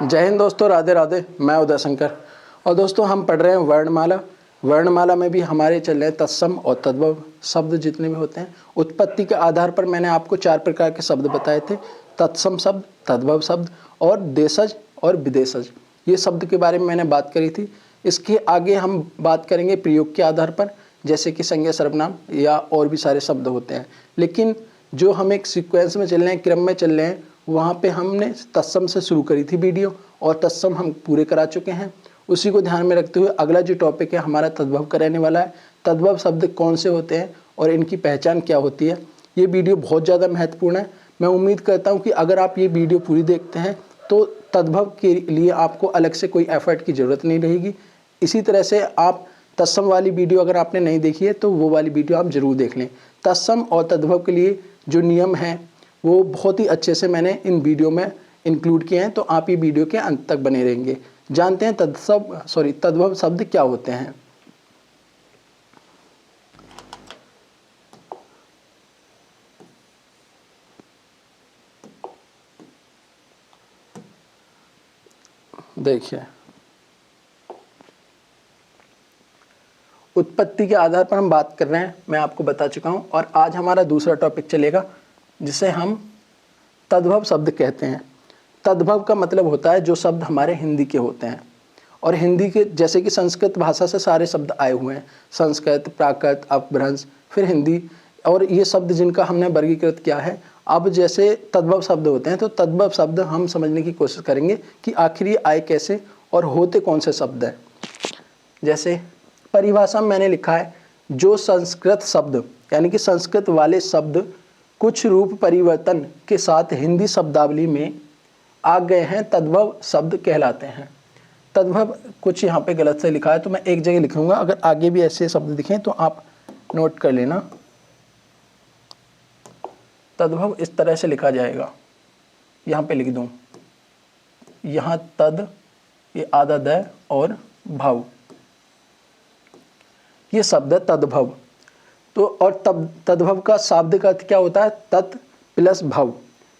जय हिंद दोस्तों, राधे राधे। मैं उदय शंकर और दोस्तों हम पढ़ रहे हैं वर्णमाला। वर्णमाला में भी हमारे चल रहे हैं तत्सम और तद्भव शब्द जितने भी होते हैं। उत्पत्ति के आधार पर मैंने आपको 4 प्रकार के शब्द बताए थे, तत्सम शब्द, तद्भव शब्द और देशज और विदेशज। ये शब्द के बारे में मैंने बात करी थी। इसके आगे हम बात करेंगे प्रयोग के आधार पर, जैसे कि संज्ञा सर्वनाम या और भी सारे शब्द होते हैं। लेकिन जो हम एक सीक्वेंस में चल रहे हैं, क्रम में चल रहे हैं, वहाँ पे हमने तत्सम से शुरू करी थी वीडियो और तत्सम हम पूरे करा चुके हैं। उसी को ध्यान में रखते हुए अगला जो टॉपिक है हमारा तद्भव का रहने वाला है। तद्भव शब्द कौन से होते हैं और इनकी पहचान क्या होती है। ये वीडियो बहुत ज़्यादा महत्वपूर्ण है। मैं उम्मीद करता हूँ कि अगर आप ये वीडियो पूरी देखते हैं तो तद्भव के लिए आपको अलग से कोई एफर्ट की ज़रूरत नहीं रहेगी। इसी तरह से आप तत्सम वाली वीडियो अगर आपने नहीं देखी है तो वो वाली वीडियो आप ज़रूर देख लें। तत्सम और तद्भव के लिए जो नियम हैं वो बहुत ही अच्छे से मैंने इन वीडियो में इंक्लूड किए हैं, तो आप ये वीडियो के अंत तक बने रहेंगे। जानते हैं तद्भव शब्द क्या होते हैं। देखिए, उत्पत्ति के आधार पर हम बात कर रहे हैं, मैं आपको बता चुका हूं। और आज हमारा दूसरा टॉपिक चलेगा जिसे हम तद्भव शब्द कहते हैं। तद्भव का मतलब होता है जो शब्द हमारे हिंदी के होते हैं और हिंदी के, जैसे कि संस्कृत भाषा से सारे शब्द आए हुए हैं, संस्कृत, प्राकृत, अपभ्रंश, फिर हिंदी, और ये शब्द जिनका हमने वर्गीकृत किया है। अब जैसे तद्भव शब्द होते हैं तो तद्भव शब्द हम समझने की कोशिश करेंगे कि आखिर ये आए कैसे और होते कौन से शब्द हैं। जैसे परिभाषा में मैंने लिखा है, जो संस्कृत शब्द यानी कि संस्कृत वाले शब्द कुछ रूप परिवर्तन के साथ हिंदी शब्दावली में आ गए हैं तद्भव शब्द कहलाते हैं। तद्भव कुछ यहाँ पे गलत से लिखा है तो मैं एक जगह लिखूंगा, अगर आगे भी ऐसे शब्द दिखें तो आप नोट कर लेना। तद्भव इस तरह से लिखा जाएगा, यहाँ पे लिख दूँ, यहाँ तद, ये आधा द और भव, ये शब्द है तद्भव। तो और तद्भव का शाब्दिक का अर्थ क्या होता है, तत् प्लस भव,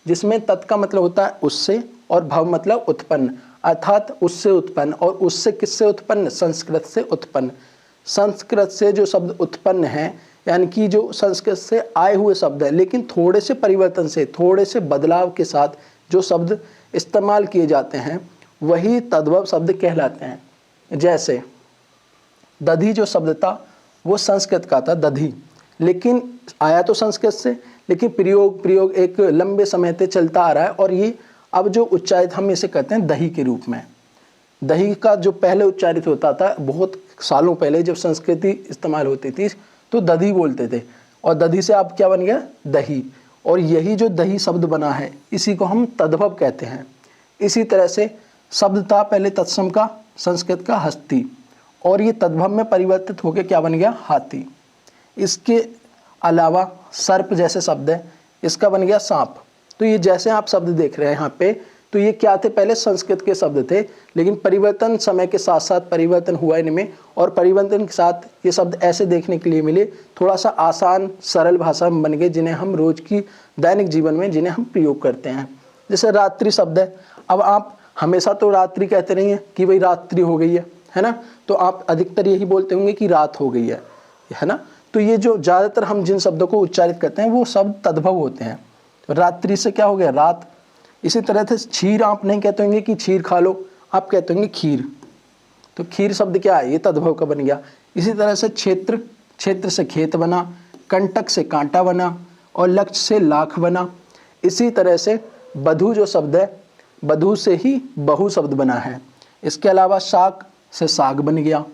जिसमें तत् का मतलब होता है उससे और भव मतलब उत्पन्न, अर्थात उससे उत्पन्न। और उससे किससे उत्पन्न, संस्कृत से उत्पन्न। संस्कृत से जो शब्द उत्पन्न हैं यानी कि जो संस्कृत से आए हुए शब्द हैं लेकिन थोड़े से परिवर्तन से, थोड़े से बदलाव के साथ जो शब्द इस्तेमाल किए जाते हैं वही तद्भव शब्द कहलाते हैं। जैसे दधी जो शब्द था वो संस्कृत का था, दधी, लेकिन आया तो संस्कृत से, लेकिन प्रयोग एक लंबे समय से चलता आ रहा है और ये अब जो उच्चारित हम इसे कहते हैं दही के रूप में। दही का जो पहले उच्चारित होता था बहुत सालों पहले जब संस्कृति इस्तेमाल होती थी तो दधी बोलते थे और दधी से अब क्या बन गया, दही। और यही जो दही शब्द बना है इसी को हम तद्भव कहते हैं। इसी तरह से शब्द था पहले तत्सम का, संस्कृत का हस्ती, और ये तद्भव में परिवर्तित होकर क्या बन गया, हाथी। इसके अलावा सर्प जैसे शब्द है, इसका बन गया सांप। तो ये जैसे आप शब्द देख रहे हैं यहाँ पे, तो ये क्या थे, पहले संस्कृत के शब्द थे लेकिन परिवर्तन समय के साथ साथ परिवर्तन हुआ इनमें, और परिवर्तन के साथ ये शब्द ऐसे देखने के लिए मिले, थोड़ा सा आसान सरल भाषा में बन गए जिन्हें हम रोज की दैनिक जीवन में जिन्हें हम प्रयोग करते हैं। जैसे रात्रि शब्द है, अब आप हमेशा तो रात्रि कहते नहीं है कि भाई रात्रि हो गई है ना, तो आप अधिकतर यही बोलते होंगे कि रात हो गई है ना। तो ये जो ज़्यादातर हम जिन शब्दों को उच्चारित करते हैं वो शब्द तद्भव होते हैं। रात्रि से क्या हो गया, रात। इसी तरह से क्षीर आप नहीं कहते होंगे कि क्षीर खा लो, आप कहते होंगे खीर, तो खीर शब्द क्या है, ये तद्भव का बन गया। इसी तरह से क्षेत्र, क्षेत्र से खेत बना, कंटक से कांटा बना और लक्ष्य से लाख बना। इसी तरह से बधू जो शब्द है, बधू से ही बहु शब्द बना है। इसके अलावा शाक से साग बन गया।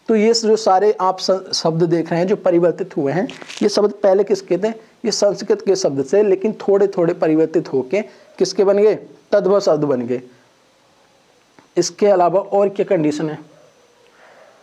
तो ये जो सारे आप शब्द देख रहे हैं जो परिवर्तित हुए हैं, ये शब्द पहले किसके थे, ये संस्कृत के शब्द से, लेकिन थोड़े थोड़े परिवर्तित होके किसके बन गए, तद्भव शब्द बन गए। इसके अलावा और क्या कंडीशन है,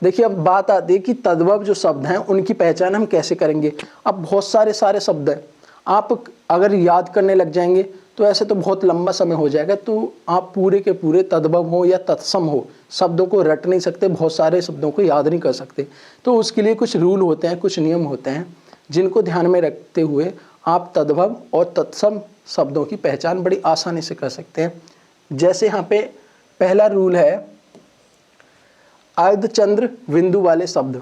देखिए अब बात आती है कि तद्भव जो शब्द हैं उनकी पहचान हम कैसे करेंगे। अब बहुत सारे शब्द हैं, आप अगर याद करने लग जाएंगे तो ऐसे तो बहुत लंबा समय हो जाएगा, तो आप पूरे के पूरे तद्भव हो या तत्सम हो शब्दों को रट नहीं सकते, बहुत सारे शब्दों को याद नहीं कर सकते। तो उसके लिए कुछ रूल होते हैं, कुछ नियम होते हैं जिनको ध्यान में रखते हुए आप तद्भव और तत्सम शब्दों की पहचान बड़ी आसानी से कर सकते हैं। जैसे यहाँ पे पहला रूल है अर्धचंद्र बिंदु वाले शब्द।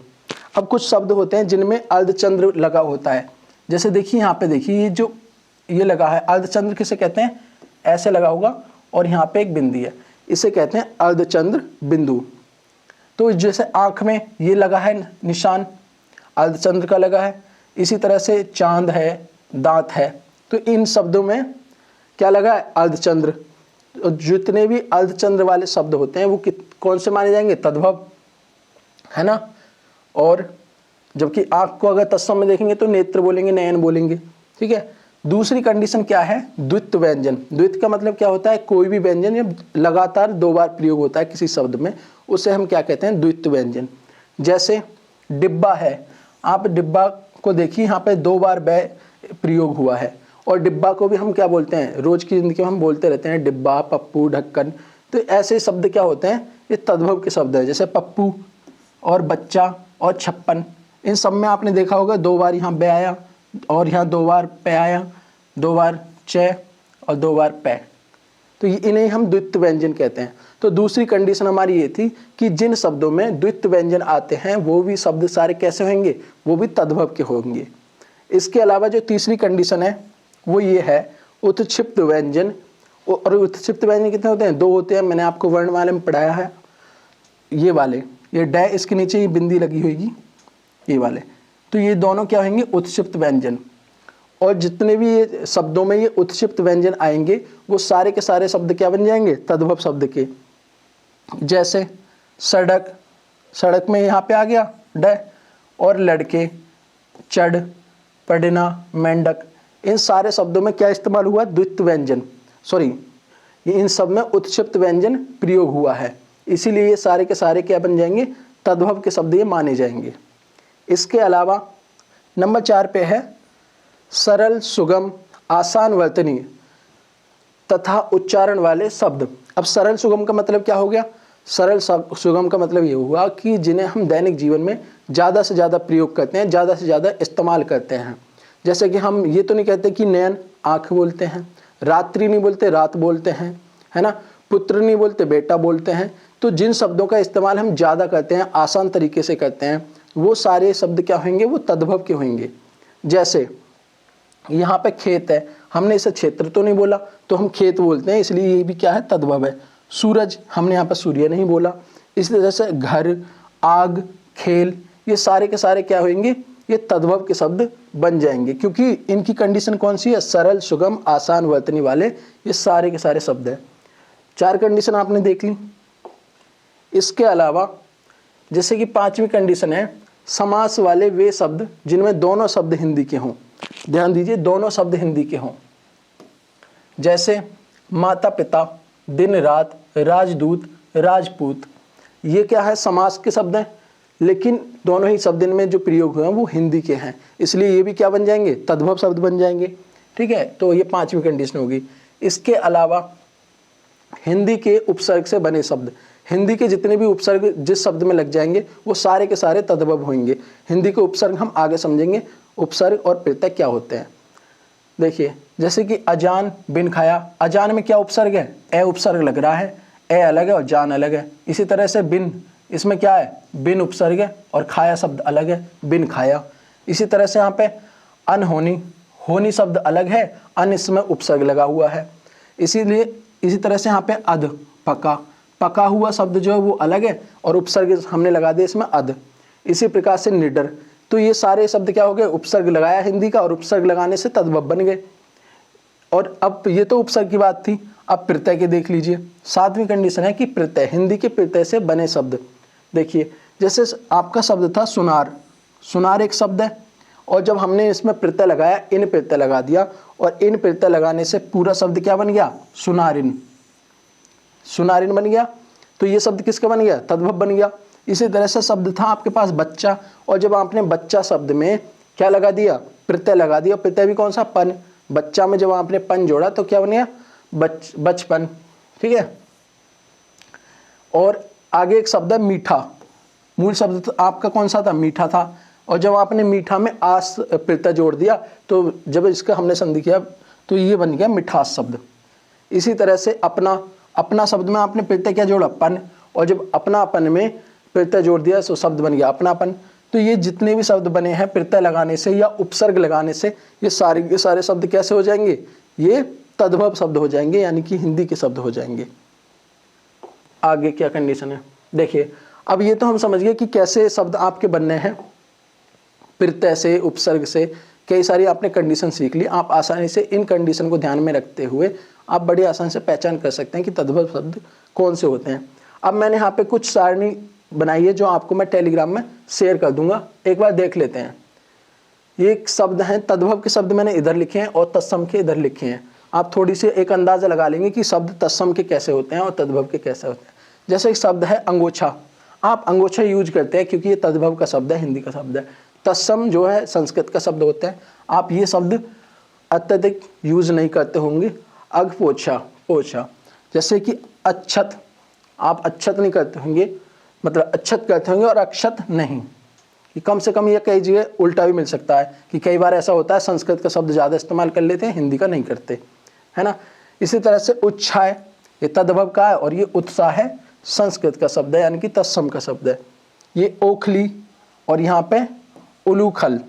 अब कुछ शब्द होते हैं जिनमें अर्धचंद्र लगा होता है, जैसे देखिए यहाँ पे देखिए ये जो ये लगा है अर्धचंद्र किसे कहते हैं, ऐसे लगा होगा और यहाँ पे एक बिंदी है, इसे कहते हैं अर्धचंद्र बिंदु। तो जैसे आँख में ये लगा है निशान अर्धचंद्र का लगा है, इसी तरह से चांद है, दांत है, तो इन शब्दों में क्या लगा है, अर्धचंद्र। जितने भी अर्धचंद्र वाले शब्द होते हैं वो कौन से माने जाएंगे, तद्भव, है ना। और जबकि आँख को अगर तत्सम में देखेंगे तो नेत्र बोलेंगे, नयन बोलेंगे, ठीक है। दूसरी कंडीशन क्या है, द्वित्व व्यंजन। द्वित्व का मतलब क्या होता है, कोई भी व्यंजन जब लगातार 2 बार प्रयोग होता है किसी शब्द में, उसे हम क्या कहते हैं, द्वित्व व्यंजन। जैसे डिब्बा है, आप डिब्बा को देखिए यहाँ पे 2 बार बै प्रयोग हुआ है, और डिब्बा को भी हम क्या बोलते हैं, रोज की जिंदगी में हम बोलते रहते हैं डिब्बा, पप्पू, ढक्कन। तो ऐसे शब्द क्या होते हैं, ये तद्भव के शब्द है। जैसे पप्पू और बच्चा और छप्पन, इन सब में आपने देखा होगा 2 बार यहाँ बे आया और यहाँ 2 बार पे आया, 2 बार च और 2 बार पे, तो इन्हें हम द्वित्व व्यंजन कहते हैं। तो दूसरी कंडीशन हमारी ये थी कि जिन शब्दों में द्वित्व व्यंजन आते हैं वो भी शब्द सारे कैसे होंगे, वो भी तद्भव के होंगे। इसके अलावा जो तीसरी कंडीशन है वो ये है उत्क्षिप्त व्यंजन। और उत्क्षिप्त व्यंजन कितने होते हैं, 2 होते हैं, मैंने आपको वर्णमाला में पढ़ाया है, ये वाले, ये डै इसके नीचे ये बिंदी लगी होगी, ये वाले, तो ये दोनों क्या होंगे, उत्क्षिप्त व्यंजन। और जितने भी ये शब्दों में ये उत्क्षिप्त व्यंजन आएंगे वो सारे के सारे शब्द क्या बन जाएंगे, तद्भव शब्द के। जैसे सड़क, सड़क में यहाँ पे आ गया डै, और लड़के, चढ़, पढ़ना, मेंढक, इन सारे शब्दों में क्या इस्तेमाल हुआ, द्वित्व व्यंजन, सॉरी इन सब में उत्क्षिप्त व्यंजन प्रयोग हुआ है, इसीलिए ये सारे के सारे क्या बन जाएंगे, तद्भव के शब्द ये माने जाएंगे। इसके अलावा नंबर 4 पे है सरल, सुगम, आसान वर्तनीय तथा उच्चारण वाले शब्द। अब सरल सुगम का मतलब क्या हो गया, सरल सुगम का मतलब ये हुआ कि जिन्हें हम दैनिक जीवन में ज़्यादा से ज़्यादा प्रयोग करते हैं, ज़्यादा से ज़्यादा इस्तेमाल करते हैं। जैसे कि हम ये तो नहीं कहते कि नयन आँख बोलते हैं, रात्रि नहीं बोलते रात बोलते हैं, है ना, पुत्र नहीं बोलते बेटा बोलते हैं। तो जिन शब्दों का इस्तेमाल हम ज़्यादा करते हैं, आसान तरीके से करते हैं, वो सारे शब्द क्या होंगे, वो तद्भव के होंगे। जैसे यहाँ पे खेत है, हमने इसे क्षेत्र तो नहीं बोला, तो हम खेत बोलते हैं, इसलिए ये भी क्या है, तद्भव है। सूरज, हमने यहाँ पर सूर्य नहीं बोला, इसलिए जैसे घर, आग, खेल, ये सारे के सारे क्या होंगे, ये तद्भव के शब्द बन जाएंगे, क्योंकि इनकी कंडीशन कौन सी है, सरल, सुगम, आसान वर्तनी वाले, ये सारे के सारे शब्द हैं। 4 कंडीशन आपने देख ली। इसके अलावा जैसे कि 5वीं कंडीशन है समास वाले वे शब्द जिनमें दोनों शब्द हिंदी के हों। ध्यान दीजिए, दोनों शब्द हिंदी के हों। जैसे माता पिता, दिन रात, राजदूत, राजपूत, ये क्या है, समास के शब्द हैं, लेकिन दोनों ही शब्द इनमें जो प्रयोग हुए हैं वो हिंदी के हैं, इसलिए ये भी क्या बन जाएंगे, तद्भव शब्द बन जाएंगे। ठीक है, तो ये 5वीं कंडीशन होगी। इसके अलावा हिंदी के उपसर्ग से बने शब्द, हिंदी के जितने भी उपसर्ग जिस शब्द में लग जाएंगे वो सारे के सारे तद्भव होंगे। हिंदी के उपसर्ग हम आगे समझेंगे, उपसर्ग और प्रत्यय क्या होते हैं। देखिए जैसे कि अजान, बिन खाया, अजान में क्या उपसर्ग है, ए उपसर्ग लग रहा है, ए अलग है और जान अलग है। इसी तरह से बिन, इसमें क्या है, बिन उपसर्ग है और खाया शब्द अलग है, बिन खाया। इसी तरह से यहाँ पे अनहोनी, होनी शब्द अलग है, अन इसमें उपसर्ग लगा हुआ है। इसीलिए इसी तरह से यहाँ पे अध, पका, पका हुआ शब्द जो है वो अलग है और उपसर्ग हमने लगा दिया इसमें अध। इसी प्रकार से निडर, तो ये सारे शब्द क्या हो गए, उपसर्ग लगाया हिंदी का और उपसर्ग लगाने से तद्भव बन गए। और अब ये तो उपसर्ग की बात थी, अब प्रत्यय के देख लीजिए। 7वीं कंडीशन है कि प्रत्यय, हिंदी के प्रत्यय से बने शब्द। देखिए जैसे आपका शब्द था सुनार, सुनार एक शब्द है और जब हमने इसमें प्रत्यय लगाया, इन प्रत्यय लगा दिया और इन प्रत्यय लगाने से पूरा शब्द क्या बन गया, सुनारिन, सुनारिन बन गया। तो ये शब्द किसका बन गया, तद्भव बन गया। इसी तरह से शब्द था आपके पास बच्चा, और जब आपने बच्चा शब्द में क्या लगा दिया, प्रत्यय लगा दिया, प्रत्यय भी कौन सा, पन। बच्चा में जब आपने पन जोड़ा तो क्या बन गया, बचपन। ठीक है, और आगे एक शब्द है मीठा, मूल शब्द तो आपका कौन सा था, मीठा था, और जब आपने मीठा में आस प्रत्यय जोड़ दिया तो जब इसका हमने संधि किया तो ये बन गया मिठास शब्द। इसी तरह से अपना, अपना शब्द में आपने प्रत्यय क्या जोड़ा, पन, और जब अपनापन में प्रत्यय जोड़ दिया तो शब्द बन गया अपनापन। तो ये जितने भी शब्द बने हैं प्रत्यय लगाने से या उपसर्ग लगाने से, ये सारे के सारे शब्द कैसे हो जाएंगे, ये तद्भव शब्द हो जाएंगे, यानी कि हिंदी के शब्द हो जाएंगे। आगे क्या कंडीशन है देखिए। अब ये तो हम समझ गए कि कैसे शब्द आपके बनने हैं, प्रत्यय से, उपसर्ग से, कई सारी आपने कंडीशन सीख ली। आप आसानी से इन कंडीशन को ध्यान में रखते हुए आप बड़ी आसानी से पहचान कर सकते हैं कि तद्भव शब्द कौन से होते हैं। अब मैंने यहाँ पे कुछ सारणी बनाई है जो आपको मैं टेलीग्राम में शेयर कर दूंगा, एक बार देख लेते हैं। ये शब्द हैं, तद्भव के शब्द मैंने इधर लिखे हैं और तत्सम के इधर लिखे हैं। आप थोड़ी सी एक अंदाजा लगा लेंगे कि शब्द तत्सम के कैसे होते हैं और तद्भव के कैसे होते हैं। जैसे एक शब्द है अंगोछा, आप अंगोछा यूज करते हैं क्योंकि ये तद्भव का शब्द है, हिंदी का शब्द है। तत्सम जो है संस्कृत का शब्द होता है, आप ये शब्द अत्यधिक यूज नहीं करते होंगे। अगपोछा, पोछा, जैसे कि अच्छत, आप अच्छत नहीं करते होंगे, मतलब अच्छत करते होंगे और अक्षत नहीं, कि कम से कम ये कई जगह उल्टा भी मिल सकता है कि कई बार ऐसा होता है संस्कृत का शब्द ज़्यादा इस्तेमाल कर लेते हैं, हिंदी का नहीं करते, है ना। इसी तरह से उत्साह, ये तद्भव का है और ये उत्साह है संस्कृत का शब्द है, यानी कि तत्सम का शब्द है। ये ओखली और यहाँ पे उलूखल,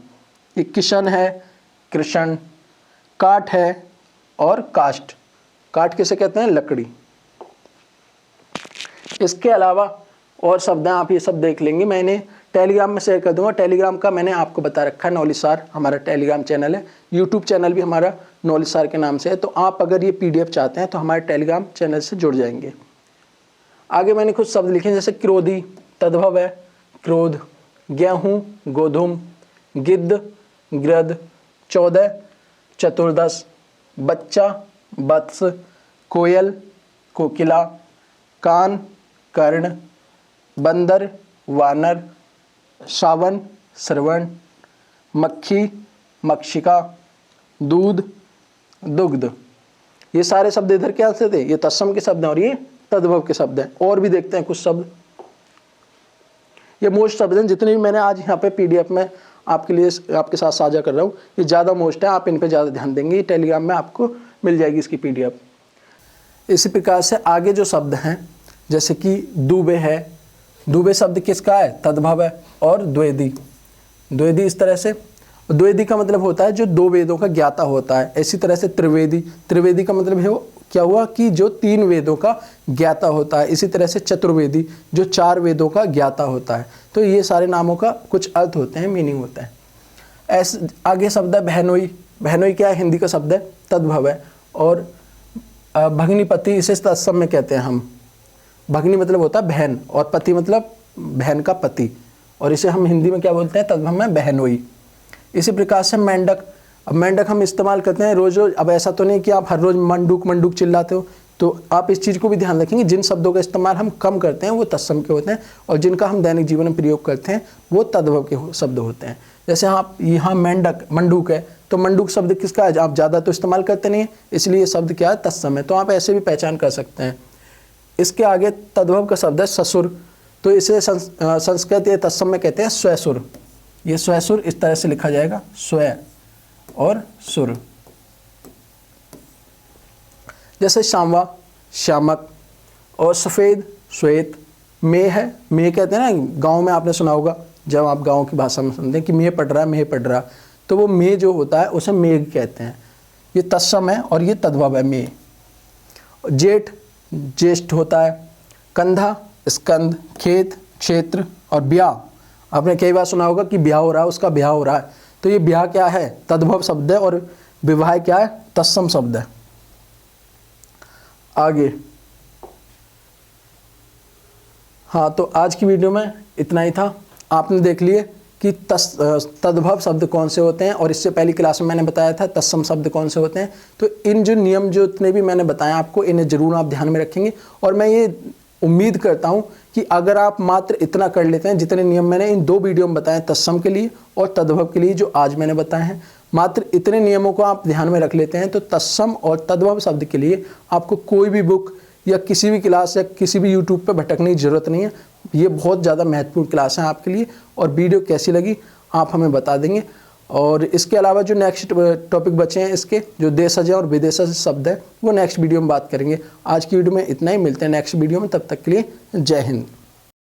ये किशन है, कृष्ण, काठ है और काष्ठ, काठ किसे कहते हैं, लकड़ी। इसके अलावा और शब्द हैं, आप ये सब देख लेंगे, मैंने टेलीग्राम में शेयर कर दूंगा। टेलीग्राम का मैंने आपको बता रखा है, नॉलेज सार हमारा टेलीग्राम चैनल है, यूट्यूब चैनल भी हमारा नॉलेज सार के नाम से है। तो आप अगर ये PDF चाहते हैं तो हमारे टेलीग्राम चैनल से जुड़ जाएंगे। आगे मैंने कुछ शब्द लिखे जैसे क्रोधी, तद्भव है क्रोध, गेहूँ, गोधूम, गिद्ध, गृध, 14, चतुर्दश, बच्चा, वत्स, कोयल, कोकिला, कान, कर्ण, बंदर, वानर, श्रावण, श्रवण, मक्खी, मक्षिका, दूध, दुग्ध। ये सारे शब्द इधर क्या से थे, ये तत्सम के शब्द हैं और ये तद्भव के शब्द हैं। और भी देखते हैं कुछ शब्द, ये मोस्ट शब्द हैं जितने भी मैंने आज यहाँ पे PDF में आपके लिए आपके साथ साझा कर रहा हूँ, ये ज़्यादा मोस्ट है, आप इन पे ज़्यादा ध्यान देंगे। टेलीग्राम में आपको मिल जाएगी इसकी PDF। इसी प्रकार से आगे जो शब्द हैं जैसे कि दुबे है, दुबे शब्द किसका है, तद्भव है। और द्वेदी, द्वेदी इस तरह से, द्वेदी का मतलब होता है जो 2 वेदों का ज्ञाता होता है। इसी तरह से त्रिवेदी, त्रिवेदी का मतलब है क्या हुआ कि जो 3 वेदों का ज्ञाता होता है। इसी तरह से चतुर्वेदी जो 4 वेदों का ज्ञाता होता है। तो ये सारे नामों का कुछ अर्थ होते हैं, मीनिंग होता है। ऐसे आगे शब्द है बहनोई, बहनोई क्या है, हिंदी का शब्द है, तद्भव है। और भग्निपति, इसे तत्सम में कहते हैं हम। भग्नि मतलब होता है बहन और पति मतलब बहन का पति, और इसे हम हिंदी में क्या बोलते हैं, तद्भव में बहनोई। इसी प्रकार से मेंढक, अब मेंढक हम इस्तेमाल करते हैं रोज रोज। अब ऐसा तो नहीं कि आप हर रोज मंडूक मंडूक चिल्लाते हो, तो आप इस चीज़ को भी ध्यान रखेंगे जिन शब्दों का इस्तेमाल हम कम करते हैं वो तत्सम के होते हैं, और जिनका हम दैनिक जीवन में प्रयोग करते हैं वो तद्भव के शब्द होते हैं। जैसे आप यहाँ मेंढक, मंडूक है, तो मंडूक शब्द किसका है, आप ज़्यादा तो इस्तेमाल करते नहीं है, इसलिए शब्द क्या है, तत्सम है। तो आप ऐसे भी पहचान कर सकते हैं। इसके आगे तद्भव का शब्द है ससुर, तो इसे संस्कृत या तत्सम में कहते हैं स्वसुर। ये स्वसुर इस तरह से लिखा जाएगा, स्व और सुर। जैसे श्यामवा, श्यामक, और सफ़ेद, श्वेत। मे है, मे कहते हैं ना, गांव में आपने सुना होगा जब आप गांव की भाषा में सुनते हैं कि मे पड़ रहा है, मे पड़ रहा, तो वो मे जो होता है उसे मेघ कहते हैं। ये तत्सम है और ये तद्भव है, मे। जेठ, ज्येष्ठ होता है। कंधा, स्कंद, खेत, क्षेत्र, और ब्याह, आपने कई बार सुना होगा कि ब्याह हो रहा है, उसका ब्याह हो रहा है, तो ये ब्याह क्या है, तद्भव शब्द है, और विवाह क्या है, तत्सम शब्द है। आगे, हाँ, तो आज की वीडियो में इतना ही था। आपने देख लिए कि तद्भव शब्द कौन से होते हैं, और इससे पहली क्लास में मैंने बताया था तत्सम शब्द कौन से होते हैं। तो इन जो नियम जो इतने भी मैंने बताया आपको, इन्हें जरूर आप ध्यान में रखेंगे। और मैं ये उम्मीद करता हूँ कि अगर आप मात्र इतना कर लेते हैं जितने नियम मैंने इन 2 वीडियो में बताए, तत्सम के लिए और तद्भव के लिए जो आज मैंने बताए हैं, मात्र इतने नियमों को आप ध्यान में रख लेते हैं, तो तत्सम और तद्भव शब्द के लिए आपको कोई भी बुक या किसी भी क्लास या किसी भी यूट्यूब पर भटकने की ज़रूरत नहीं है। ये बहुत ज़्यादा महत्वपूर्ण क्लास है आपके लिए। और वीडियो कैसी लगी आप हमें बता देंगे। और इसके अलावा जो नेक्स्ट टॉपिक बचे हैं इसके, जो देशज और विदेशज शब्द है, वो नेक्स्ट वीडियो में बात करेंगे। आज की वीडियो में इतना ही, मिलते हैं नेक्स्ट वीडियो में, तब तक के लिए जय हिंद।